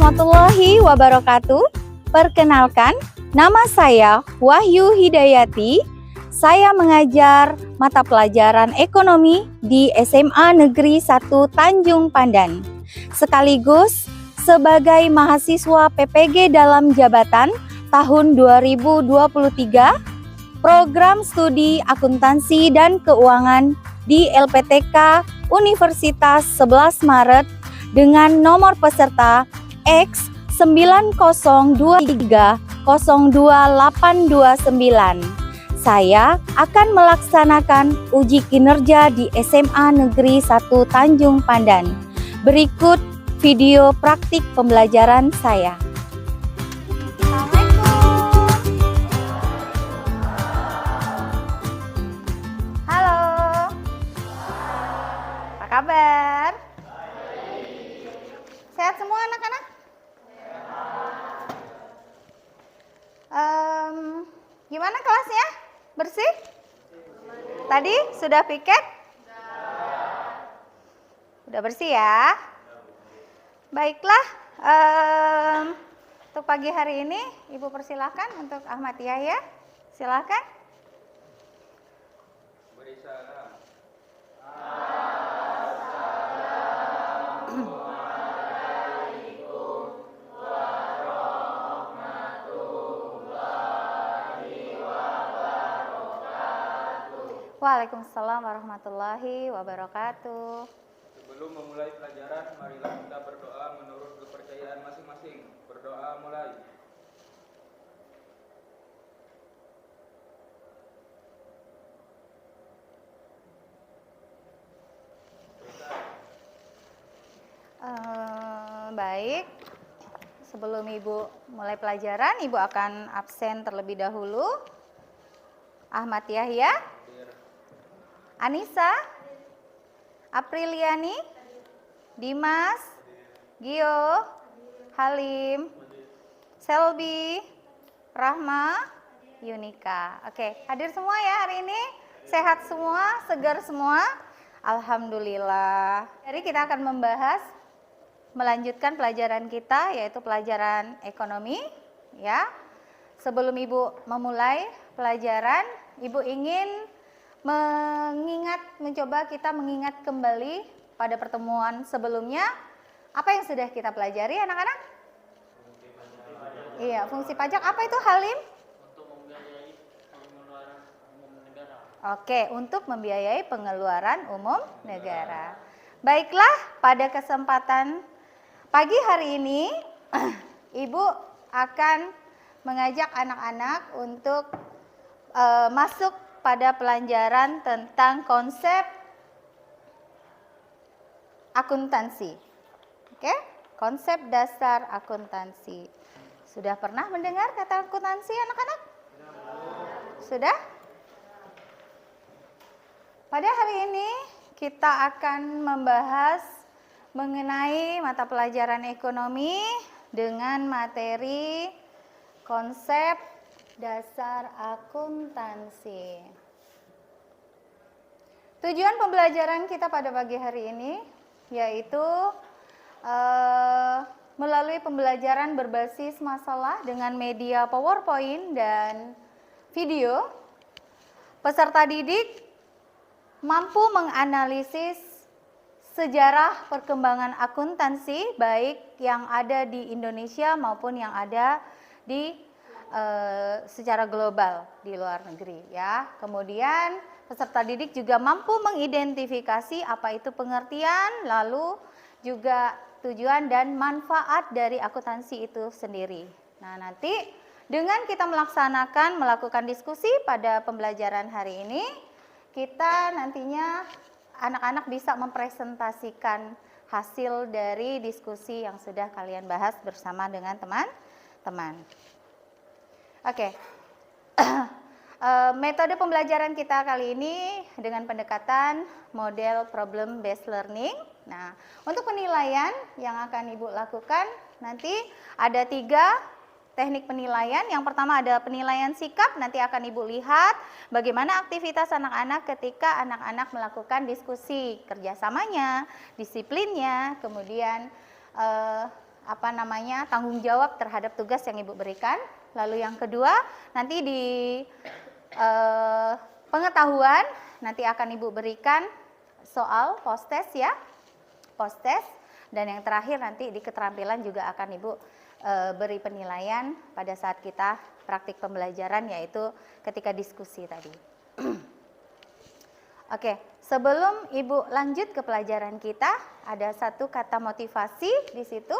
warahmatullahi wabarakatuh. Perkenalkan, nama saya Wahyu Hidayati. Saya mengajar mata pelajaran ekonomi di SMA Negeri 1 Tanjung Pandan. Sekaligus sebagai mahasiswa PPG dalam jabatan tahun 2023, program studi akuntansi dan keuangan di LPTK Universitas 11 Maret dengan nomor peserta X902302829. Saya akan melaksanakan uji kinerja di SMA Negeri 1 Tanjung Pandan. Berikut video praktik pembelajaran saya. Halo. Apa kabar? Sehat semua anak-anak? Gimana kelasnya? Bersih? Tadi sudah piket? Udah bersih ya? Baiklah, untuk pagi hari ini Ibu persilahkan untuk Ahmad Yahya. Silakan. Beri salam. Waalaikumsalam warahmatullahi wabarakatuh. Sebelum memulai pelajaran, marilah kita berdoa menurut kepercayaan masing-masing. Berdoa mulai. Baik, sebelum Ibu mulai pelajaran, Ibu akan absen terlebih dahulu. Ahmad Yahya, Anissa, Apriliani, Dimas, Gio, Halim, Selby, Rahma, Yunika. Oke, hadir semua ya hari ini? Sehat semua, segar semua? Alhamdulillah. Jadi kita akan melanjutkan pelajaran kita, yaitu pelajaran ekonomi, ya. Sebelum Ibu memulai pelajaran, Ibu ingin mencoba kita mengingat kembali pada pertemuan sebelumnya apa yang sudah kita pelajari, anak-anak? Iya, fungsi pajak apa itu, Halim? Untuk membiayai pengeluaran umum negara. Oke, untuk membiayai pengeluaran umum negara. Baiklah, pada kesempatan pagi hari ini Ibu akan mengajak anak-anak untuk masuk pada pelajaran tentang konsep akuntansi. Oke, konsep dasar akuntansi. Sudah pernah mendengar kata akuntansi, anak-anak? Sudah? Pada hari ini kita akan membahas mengenai mata pelajaran ekonomi dengan materi konsep dasar akuntansi. Tujuan pembelajaran kita pada pagi hari ini yaitu melalui pembelajaran berbasis masalah dengan media PowerPoint dan video, peserta didik mampu menganalisis sejarah perkembangan akuntansi baik yang ada di Indonesia maupun yang ada di secara global di luar negeri, ya. Kemudian peserta didik juga mampu mengidentifikasi apa itu pengertian, lalu juga tujuan dan manfaat dari akuntansi itu sendiri. Nah, nanti dengan kita melakukan diskusi pada pembelajaran hari ini, kita nantinya anak-anak bisa mempresentasikan hasil dari diskusi yang sudah kalian bahas bersama dengan teman-teman. Oke, metode pembelajaran kita kali ini dengan pendekatan model problem based learning. Nah, untuk penilaian yang akan Ibu lakukan nanti ada 3 teknik penilaian. Yang pertama ada penilaian sikap, nanti akan Ibu lihat bagaimana aktivitas anak-anak ketika anak-anak melakukan diskusi, kerjasamanya, disiplinnya, kemudian tanggung jawab terhadap tugas yang Ibu berikan. Lalu yang kedua, nanti di pengetahuan nanti akan Ibu berikan soal post test ya. Post test, dan yang terakhir nanti di keterampilan juga akan Ibu beri penilaian pada saat kita praktik pembelajaran, yaitu ketika diskusi tadi. Oke, sebelum Ibu lanjut ke pelajaran kita, ada satu kata motivasi di situ.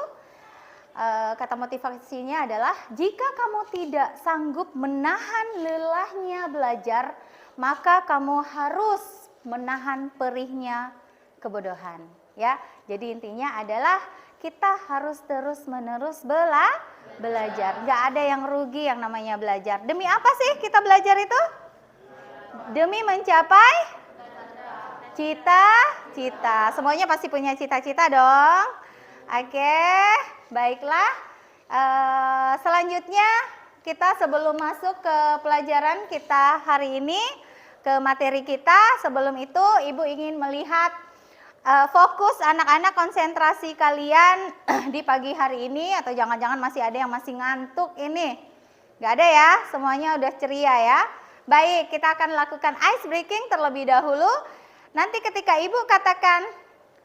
Kata motivasinya adalah, jika kamu tidak sanggup menahan lelahnya belajar, maka kamu harus menahan perihnya kebodohan. Ya, jadi intinya adalah kita harus terus-menerus belajar. Nggak ada yang rugi yang namanya belajar. Demi apa sih kita belajar itu? Demi mencapai cita-cita. Semuanya pasti punya cita-cita dong. Oke, baiklah. Selanjutnya kita sebelum masuk ke pelajaran kita hari ini, ke materi kita, sebelum itu Ibu ingin melihat fokus anak-anak, konsentrasi kalian di pagi hari ini, atau jangan-jangan masih ada yang masih ngantuk ini? Gak ada ya, semuanya udah ceria ya. Baik, kita akan lakukan ice breaking terlebih dahulu. Nanti ketika Ibu katakan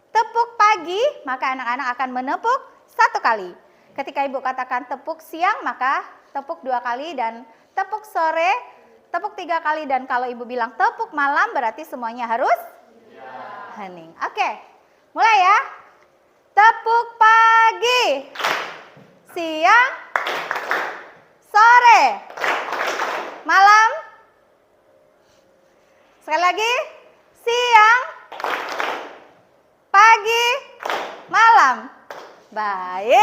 tepuk pagi, maka anak-anak akan menepuk 1 kali. Ketika Ibu katakan tepuk siang, maka tepuk 2 kali, dan tepuk sore, tepuk 3 kali, dan kalau Ibu bilang tepuk malam, berarti semuanya harus hening. Oke, mulai ya. Tepuk pagi, siang, sore, malam. Sekali lagi, siang, pagi, malam. Baik,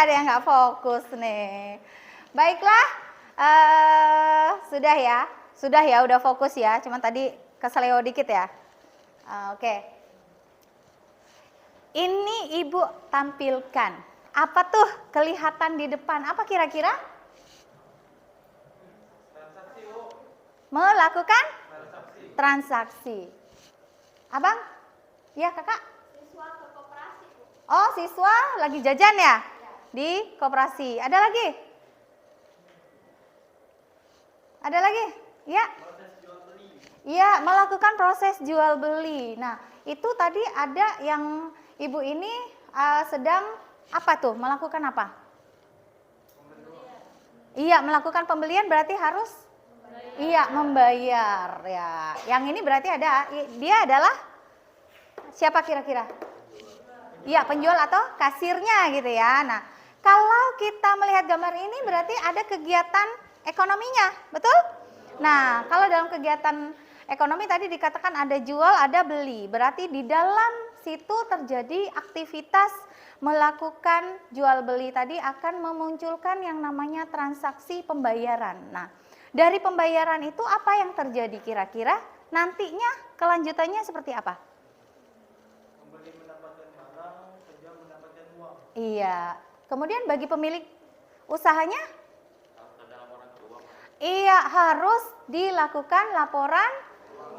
ada yang nggak fokus nih. Baiklah, sudah ya, udah fokus ya. Cuman tadi keseleo dikit ya. Oke. Ini Ibu tampilkan. Apa tuh kelihatan di depan? Apa kira-kira? Melakukan transaksi. Abang? Ya, Kakak? Siswa ke koperasi, Bu. Oh, siswa lagi jajan ya? Di koperasi. Ada lagi? Ada lagi? Ya. Iya, melakukan proses jual beli. Nah, itu tadi ada yang Ibu ini sedang apa tuh? Melakukan apa? Iya, melakukan pembelian berarti harus membayar ya. Yang ini berarti dia adalah siapa kira-kira? Iya, penjual atau kasirnya gitu ya. Nah, kalau kita melihat gambar ini berarti ada kegiatan ekonominya, betul? Nah, kalau dalam kegiatan ekonomi tadi dikatakan ada jual, ada beli. Berarti di dalam situ terjadi aktivitas melakukan jual beli tadi akan memunculkan yang namanya transaksi pembayaran. Nah, dari pembayaran itu apa yang terjadi kira-kira? Nantinya kelanjutannya seperti apa? Pembeli mendapatkan barang, penjual mendapatkan uang. Iya. Kemudian bagi pemilik usahanya? Ada laporan keuangan. Iya, harus dilakukan laporan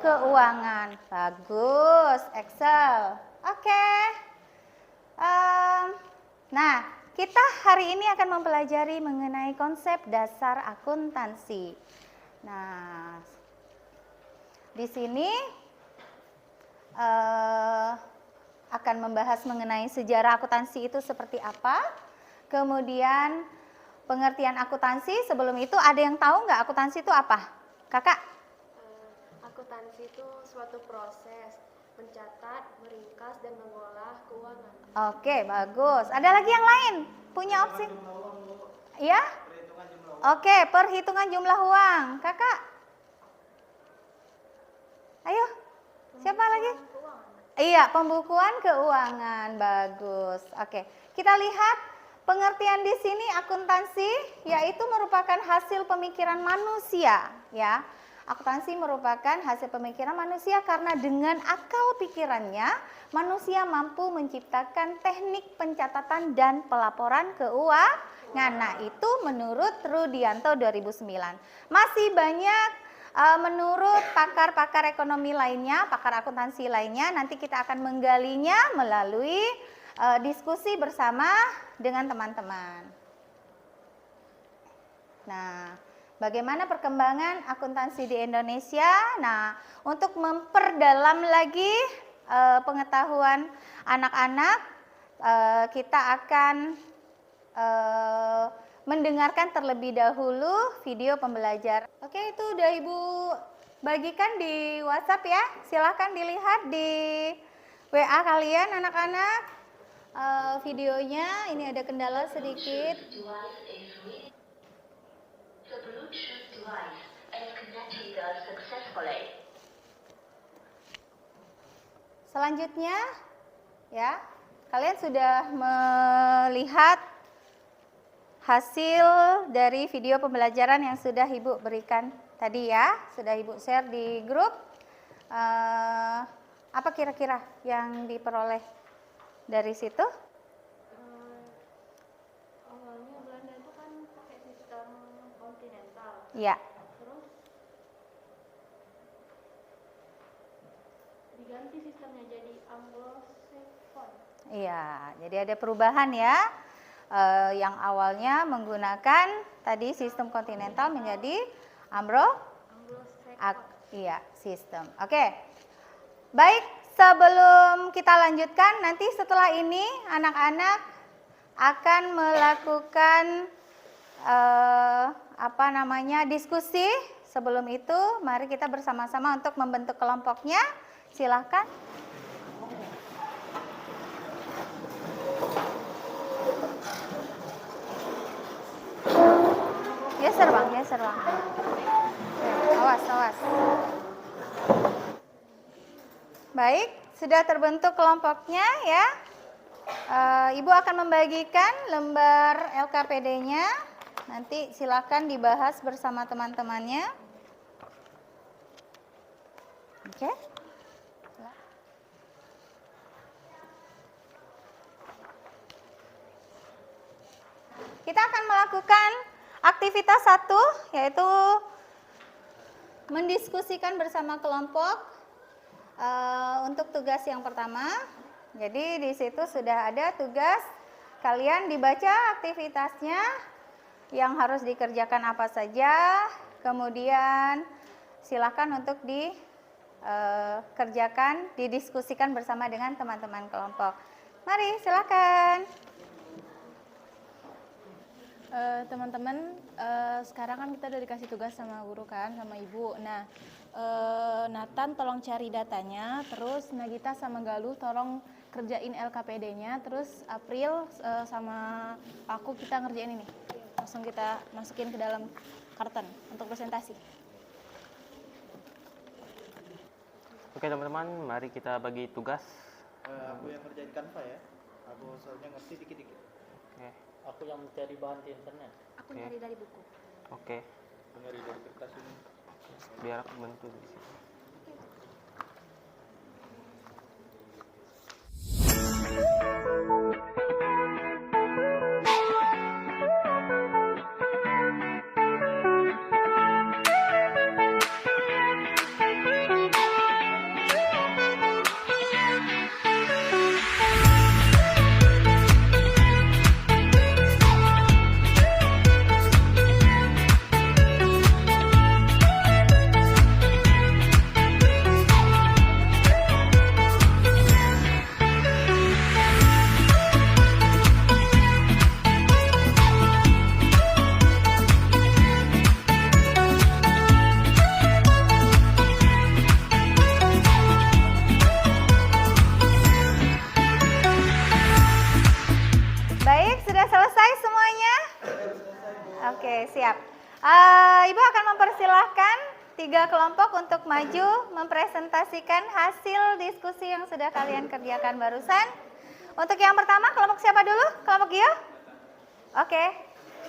keuangan. Bagus, Excel. Oke. Nah, kita hari ini akan mempelajari mengenai konsep dasar akuntansi. Nah, di sini akan membahas mengenai sejarah akuntansi itu seperti apa. Kemudian pengertian akuntansi. Sebelum itu ada yang tahu nggak akuntansi itu apa? Kakak? Akuntansi itu suatu proses mencatat, meringkas, dan mengolah keuangan. Oke, bagus. Ada lagi yang lain? Punya opsi? Iya? Oke, perhitungan jumlah uang. Kakak? Ayo, siapa lagi? Iya, pembukuan keuangan. Bagus. Oke, kita lihat pengertian di sini akuntansi yaitu merupakan hasil pemikiran manusia, ya. Akuntansi merupakan hasil pemikiran manusia karena dengan akal pikirannya manusia mampu menciptakan teknik pencatatan dan pelaporan keuangan. Nah, itu menurut Rudianto 2009. Masih banyak menurut pakar-pakar ekonomi lainnya, pakar akuntansi lainnya, nanti kita akan menggalinya melalui diskusi bersama dengan teman-teman. Nah, bagaimana perkembangan akuntansi di Indonesia? Nah, untuk memperdalam lagi pengetahuan anak-anak, kita akan mendengarkan terlebih dahulu video pembelajaran. Oke, itu udah Ibu bagikan di WhatsApp ya. Silahkan dilihat di WA kalian anak-anak. Videonya ini ada kendala sedikit. The Bluetooth device is connected successfully. Selanjutnya, ya, kalian sudah melihat hasil dari video pembelajaran yang sudah Ibu berikan tadi ya, sudah Ibu share di grup. Apa kira-kira yang diperoleh dari situ? Awalnya Belanda itu kan pakai sistem kontinental. Ya, Terus diganti sistemnya jadi Anglo-Saxon. iya. Jadi ada perubahan ya. Yang awalnya menggunakan tadi sistem kontinental menjadi Anglo-Saxon. iya, sistem. Oke. Baik, sebelum kita lanjutkan, nanti setelah ini anak-anak akan melakukan diskusi. Sebelum itu, mari kita bersama-sama untuk membentuk kelompoknya. Silahkan. Geser bang. Awas. Baik, sudah terbentuk kelompoknya ya. Ibu akan membagikan lembar LKPD-nya. Nanti silakan dibahas bersama teman-temannya. Oke. Kita akan melakukan aktivitas 1, yaitu mendiskusikan bersama kelompok untuk tugas yang pertama. Jadi di situ sudah ada tugas, kalian dibaca aktivitasnya yang harus dikerjakan apa saja, kemudian silakan untuk dikerjakan, didiskusikan bersama dengan teman-teman kelompok. Mari silakan. Teman-teman, sekarang kan kita udah dikasih tugas sama guru kan, sama ibu. Nah, Nathan tolong cari datanya, terus Nagita sama Galuh tolong kerjain LKPD-nya, terus April sama aku kita ngerjain ini. Langsung kita masukin ke dalam karton untuk presentasi. Oke teman-teman, mari kita bagi tugas. Aku yang ngerjain Canva ya. Aku soalnya ngerti dikit-dikit. Oke. Aku yang mencari bahan di internet. Aku nyari dari buku. Oke. Aku nyari dari kertas ini. Biar aku bantu di sini. Oke, siap. Ibu akan mempersilahkan 3 kelompok untuk maju mempresentasikan hasil diskusi yang sudah kalian kerjakan barusan. Untuk yang pertama, kelompok siapa dulu? Kelompok Gio? Oke,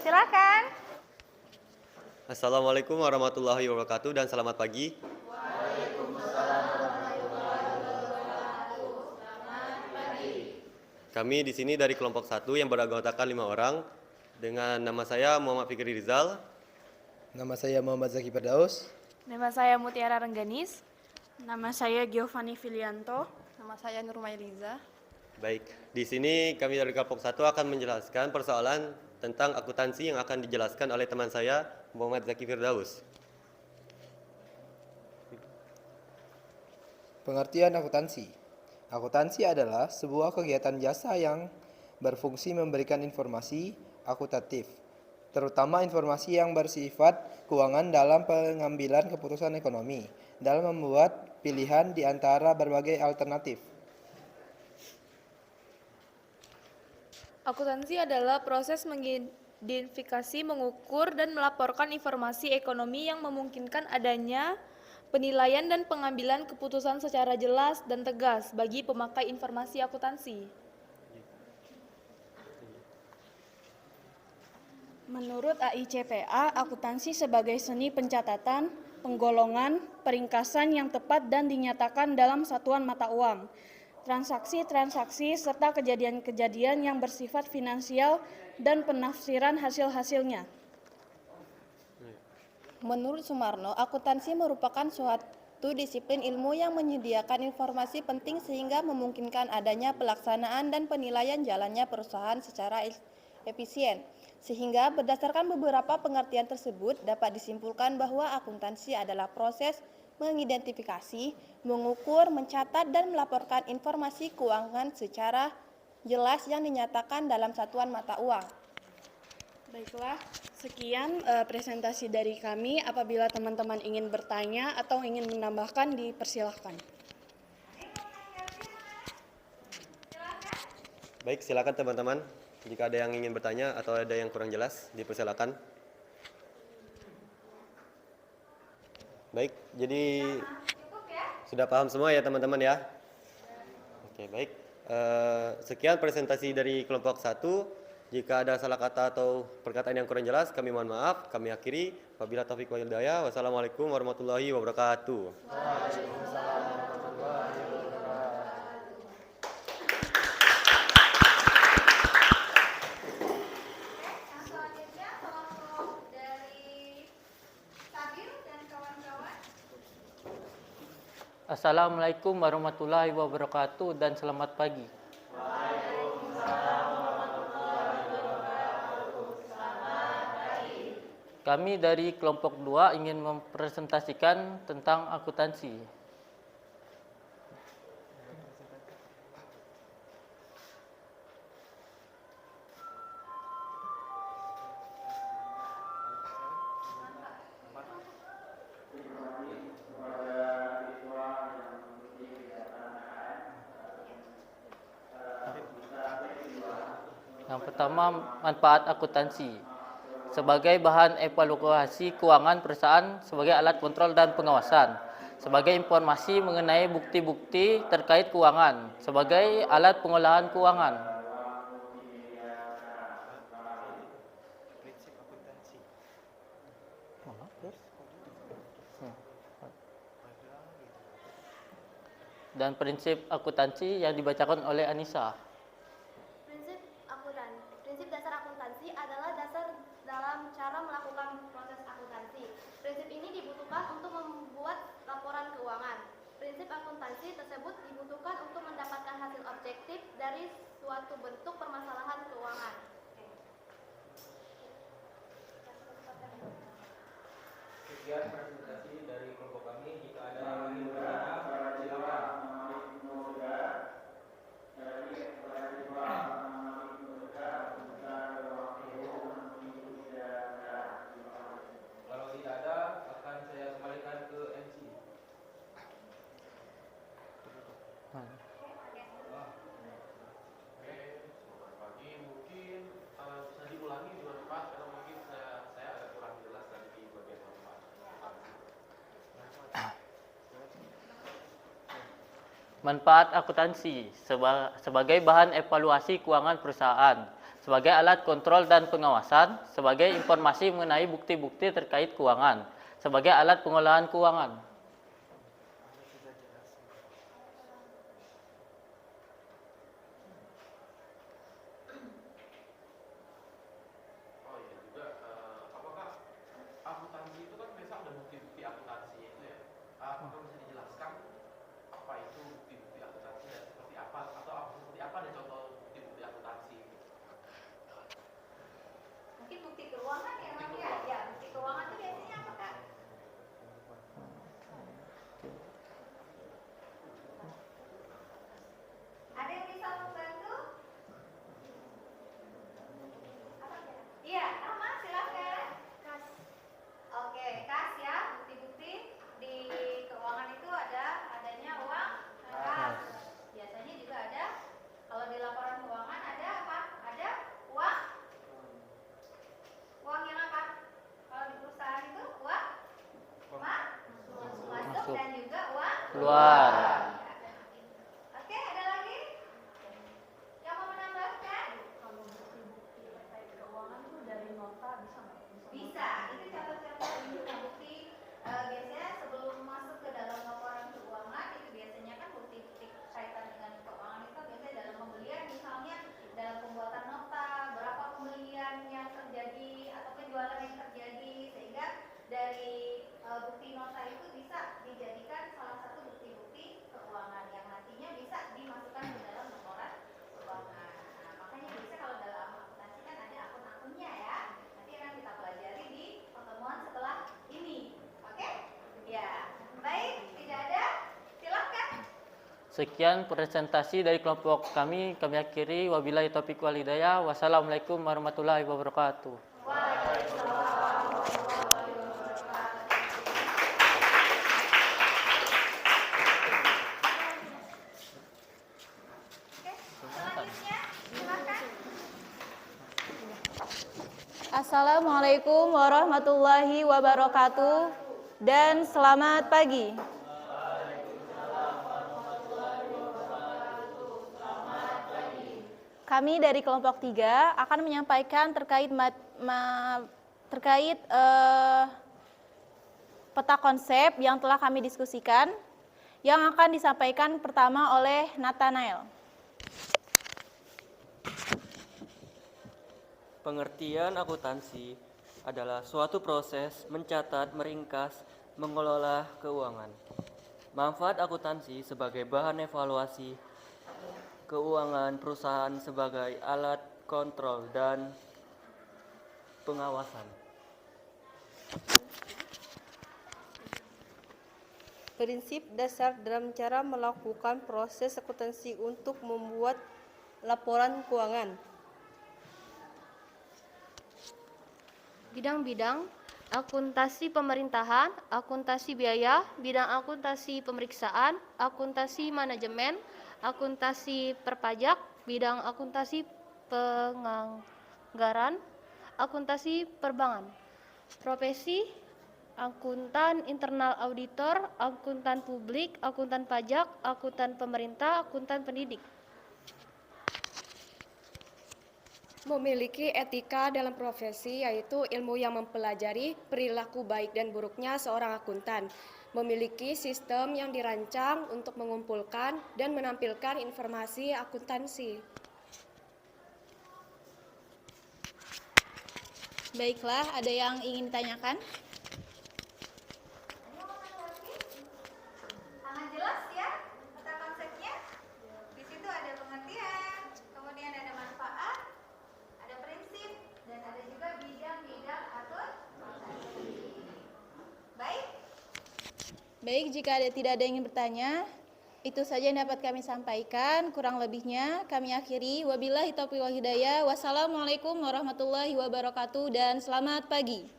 silakan. Assalamualaikum warahmatullahi wabarakatuh dan selamat pagi. Kami di sini dari kelompok 1 yang beranggotakan 5 orang dengan nama saya Muhammad Fikri Rizal. Nama saya Muhammad Zaki Firdaus. Nama saya Mutiara Rengganis. Nama saya Giovanni Filianto. Nama saya Nurmay Liza. Baik, di sini kami dari kelompok 1 akan menjelaskan persoalan tentang akuntansi yang akan dijelaskan oleh teman saya, Muhammad Zaki Firdaus. Pengertian akuntansi. Akuntansi adalah sebuah kegiatan jasa yang berfungsi memberikan informasi akuntatif, terutama informasi yang bersifat keuangan dalam pengambilan keputusan ekonomi, dalam membuat pilihan di antara berbagai alternatif. Akuntansi adalah proses mengidentifikasi, mengukur, dan melaporkan informasi ekonomi yang memungkinkan adanya penilaian dan pengambilan keputusan secara jelas dan tegas bagi pemakai informasi akuntansi. Menurut AICPA, akuntansi sebagai seni pencatatan, penggolongan, peringkasan yang tepat dan dinyatakan dalam satuan mata uang, transaksi-transaksi, serta kejadian-kejadian yang bersifat finansial dan penafsiran hasil-hasilnya. Menurut Sumarno, akuntansi merupakan suatu disiplin ilmu yang menyediakan informasi penting sehingga memungkinkan adanya pelaksanaan dan penilaian jalannya perusahaan secara efisien. Sehingga berdasarkan beberapa pengertian tersebut dapat disimpulkan bahwa akuntansi adalah proses mengidentifikasi, mengukur, mencatat, dan melaporkan informasi keuangan secara jelas yang dinyatakan dalam satuan mata uang. Baiklah, sekian presentasi dari kami. Apabila teman-teman ingin bertanya atau ingin menambahkan, dipersilahkan. Baik, silakan teman-teman. Jika ada yang ingin bertanya atau ada yang kurang jelas, dipersilakan. Baik, jadi sudah paham semua ya teman-teman ya? Oke, baik. Sekian presentasi dari kelompok 1. Jika ada salah kata atau perkataan yang kurang jelas, kami mohon maaf. Kami akhiri. Wabillahi taufiq wal hidayah. Wassalamualaikum warahmatullahi wabarakatuh. Assalamualaikum warahmatullahi wabarakatuh dan selamat pagi. Kami dari kelompok 2 ingin mempresentasikan tentang akuntansi. Yang pertama, manfaat akuntansi. Sebagai bahan evaluasi keuangan perusahaan, sebagai alat kontrol dan pengawasan, sebagai informasi mengenai bukti-bukti terkait keuangan, sebagai alat pengolahan keuangan. Dan prinsip akuntansi yang dibacakan oleh Anissa. Prinsip dasar akuntansi adalah dasar dalam cara melakukan proses akuntansi. Prinsip ini dibutuhkan untuk membuat laporan keuangan. Prinsip akuntansi tersebut dibutuhkan untuk mendapatkan hasil objektif dari suatu bentuk permasalahan keuangan. Sekian presentasi dari kelompok kami. Jika ada yang ingin bertanya, silakan. Kalau tidak ada, akan saya kembalikan ke MC. Pagi mungkin bisa diulangi juga Pak, karena mungkin saya agak kurang jelas tadi di bagian manfaat. Manfaat akuntansi sebagai bahan evaluasi keuangan perusahaan, sebagai alat kontrol dan pengawasan, sebagai informasi mengenai bukti-bukti terkait keuangan, sebagai alat pengolahan keuangan. Oh iya juga, apakah akuntansi itu kan biasa ada bukti-bukti akuntansi itu ya? Apakah bisa dijelaskan apa itu bukti-bukti akuntansi dan seperti apa atau seperti apa dan Keluar. Oke, ada lagi? Yang mau menambahkan? Bisa, itu contoh-contoh bukti biasanya sebelum masuk ke dalam laporan keuangan itu biasanya kan bukti-bukti kaitan dengan keuangan itu biasanya dalam pembelian misalnya dalam pembuatan nota berapa pembelian yang terjadi atau penjualan yang terjadi sehingga dari bukti nota itu bisa dijadikan salah satu bukti-bukti keuangan yang nantinya bisa dimasukkan ke dalam laporan keuangan. Nah, makanya biasanya kalau dalam akuntansi kan ada akun-akunnya ya. Nanti akan kita pelajari di pertemuan setelah ini. Oke? Ya. Baik, tidak ada? Silakan. Sekian presentasi dari kelompok kami akhiri. Wabillahi taufiq wal hidayah. Wassalamualaikum warahmatullahi wabarakatuh. Assalamualaikum warahmatullahi wabarakatuh dan selamat pagi. Kami dari kelompok 3 akan menyampaikan terkait peta konsep yang telah kami diskusikan, yang akan disampaikan pertama oleh Nathanael. Pengertian akuntansi adalah suatu proses mencatat, meringkas, mengelola keuangan. Manfaat akuntansi sebagai bahan evaluasi keuangan perusahaan sebagai alat kontrol dan pengawasan. Prinsip dasar dalam cara melakukan proses akuntansi untuk membuat laporan keuangan. Bidang-bidang akuntansi pemerintahan, akuntansi biaya, bidang akuntansi pemeriksaan, akuntansi manajemen, akuntansi perpajak, bidang akuntansi penganggaran, akuntansi perbankan. Profesi akuntan internal auditor, akuntan publik, akuntan pajak, akuntan pemerintah, akuntan pendidik. Memiliki etika dalam profesi, yaitu ilmu yang mempelajari perilaku baik dan buruknya seorang akuntan. Memiliki sistem yang dirancang untuk mengumpulkan dan menampilkan informasi akuntansi. Baiklah, ada yang ingin ditanyakan? Sangat jelas ya peta konsepnya. Di situ ada pengertian, kemudian ada manfaat, ada prinsip, dan ada juga bidang-bidang akuntansi. Baik. Baik, jika tidak ada yang ingin bertanya, itu saja yang dapat kami sampaikan. Kurang lebihnya kami akhiri. Wabillahi taufiq wal hidayah. Wassalamualaikum warahmatullahi wabarakatuh dan selamat pagi.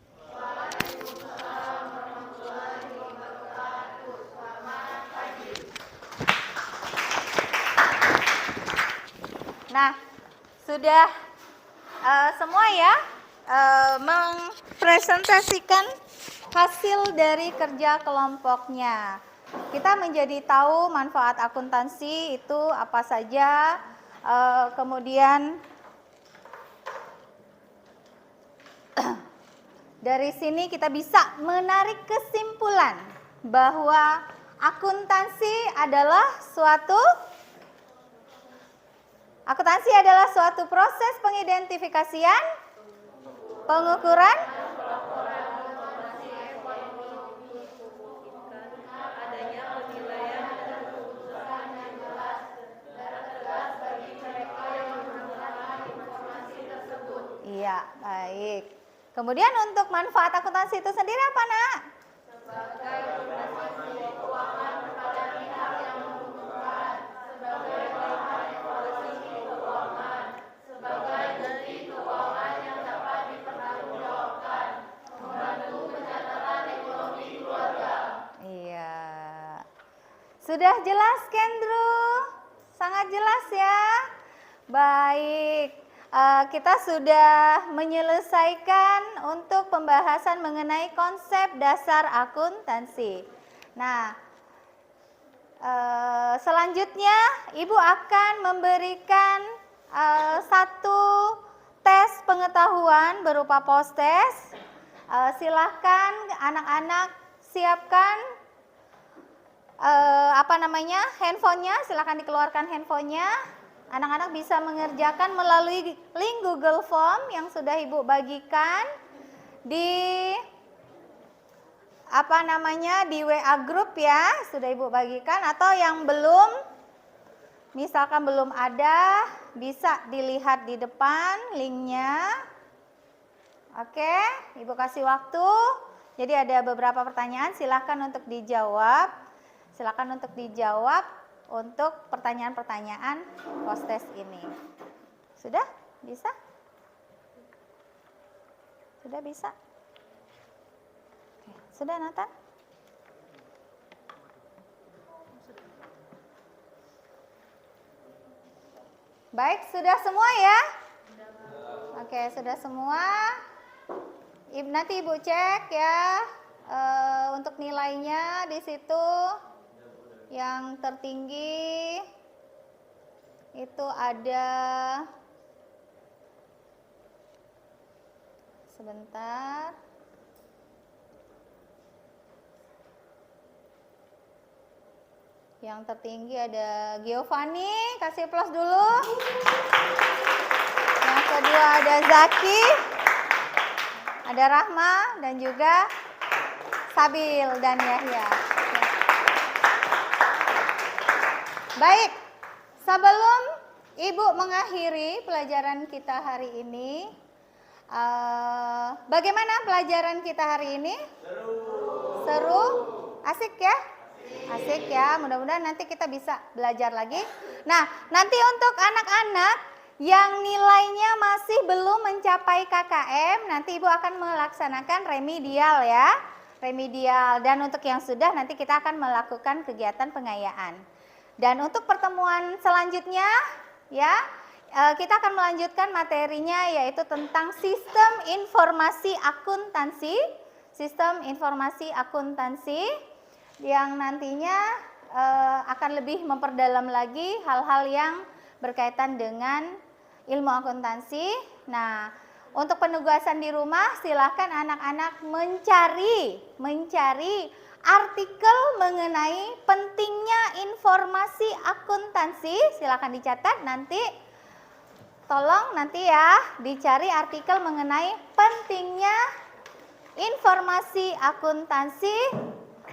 Nah, sudah semua ya mempresentasikan hasil dari kerja kelompoknya. Kita menjadi tahu manfaat akuntansi itu apa saja, kemudian dari sini kita bisa menarik kesimpulan bahwa akuntansi adalah suatu proses pengidentifikasian, pengukuran, iya, baik. Kemudian untuk manfaat akuntansi itu sendiri apa, Nak? Sebagai informasi keuangan kepada pihak yang membutuhkan, sebagai bahan evaluasi keuangan, sebagai bukti keuangan yang dapat dipertanggungjawabkan, membantu pencatatan ekonomi keluarga. Iya. Sudah jelas, Kendru? Sangat jelas ya? Baik. Kita sudah menyelesaikan untuk pembahasan mengenai konsep dasar akuntansi. Nah, Selanjutnya Ibu akan memberikan satu tes pengetahuan berupa post-test. Silahkan anak-anak siapkan handphonenya, silahkan dikeluarkan handphonenya. Anak-anak bisa mengerjakan melalui link Google Form yang sudah Ibu bagikan di di WA group ya, sudah Ibu bagikan, atau yang belum, misalkan belum ada, bisa dilihat di depan linknya. Oke, Ibu kasih waktu. Jadi ada beberapa pertanyaan, silakan untuk dijawab. Silakan untuk dijawab untuk pertanyaan-pertanyaan post-test ini. Sudah? Bisa? Sudah bisa? Oke. Sudah, Nathan? Baik, sudah semua ya? Oke, sudah semua. Nanti Ibu cek ya untuk nilainya di situ. Yang tertinggi itu ada, sebentar, yang tertinggi ada Giovanni, kasih plus dulu. Yang kedua ada Zaki, ada Rahma, dan juga Sabil dan Yahya. Baik, sebelum Ibu mengakhiri pelajaran kita hari ini, bagaimana pelajaran kita hari ini? Seru? Asik ya? Asik ya, mudah-mudahan nanti kita bisa belajar lagi. Nah, nanti untuk anak-anak yang nilainya masih belum mencapai KKM, nanti Ibu akan melaksanakan remedial ya. Remedial, dan untuk yang sudah nanti kita akan melakukan kegiatan pengayaan. Dan untuk pertemuan selanjutnya ya, kita akan melanjutkan materinya yaitu tentang sistem informasi akuntansi. Sistem informasi akuntansi yang nantinya akan lebih memperdalam lagi hal-hal yang berkaitan dengan ilmu akuntansi. Nah, untuk penugasan di rumah silahkan anak-anak mencari artikel mengenai pentingnya informasi akuntansi. Silahkan dicatat nanti, tolong nanti ya dicari artikel mengenai pentingnya informasi akuntansi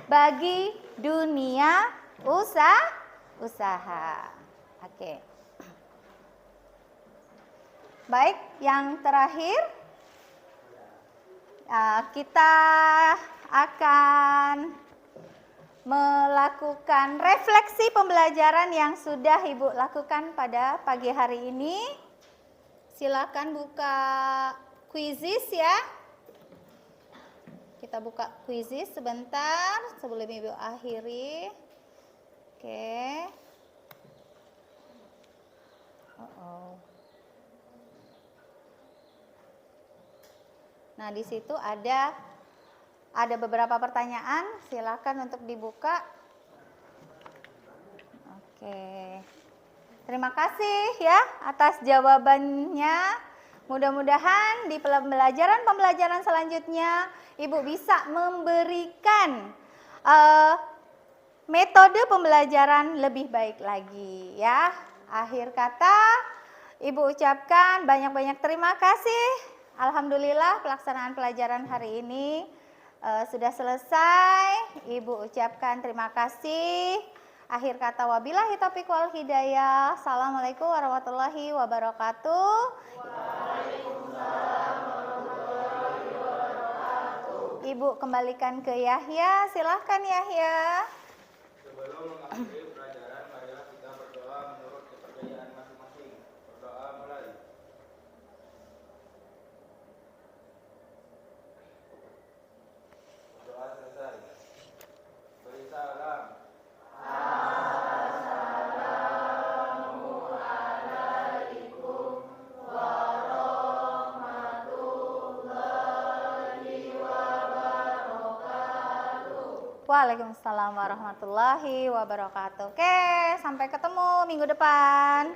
bagi dunia usaha. Oke. Baik, yang terakhir kita akan melakukan refleksi pembelajaran yang sudah Ibu lakukan pada pagi hari ini. Silakan buka quizzes ya. Kita buka quizzes sebentar sebelum Ibu akhiri. Oke. Nah, di situ ada beberapa pertanyaan, silakan untuk dibuka. Oke. Terima kasih ya atas jawabannya. Mudah-mudahan di pembelajaran selanjutnya Ibu bisa memberikan metode pembelajaran lebih baik lagi ya. Akhir kata Ibu ucapkan banyak-banyak terima kasih. Alhamdulillah pelaksanaan pelajaran hari ini sudah selesai. Ibu ucapkan terima kasih. Akhir kata wabillahi taufiq wal hidayah. Assalamualaikum warahmatullahi wabarakatuh. Waalaikumsalam warahmatullahi wabarakatuh. Ibu kembalikan ke Yahya. Silahkan Yahya. Sebelum mengakhiri pelajaran, marilah kita berdoa menurut kepercayaan masing-masing. Berdoa mulai. Doa selesai. Beri salam. Assalamualaikum warahmatullahi wabarakatuh. Waalaikumsalam warahmatullahi wabarakatuh. Oke, sampai ketemu minggu depan.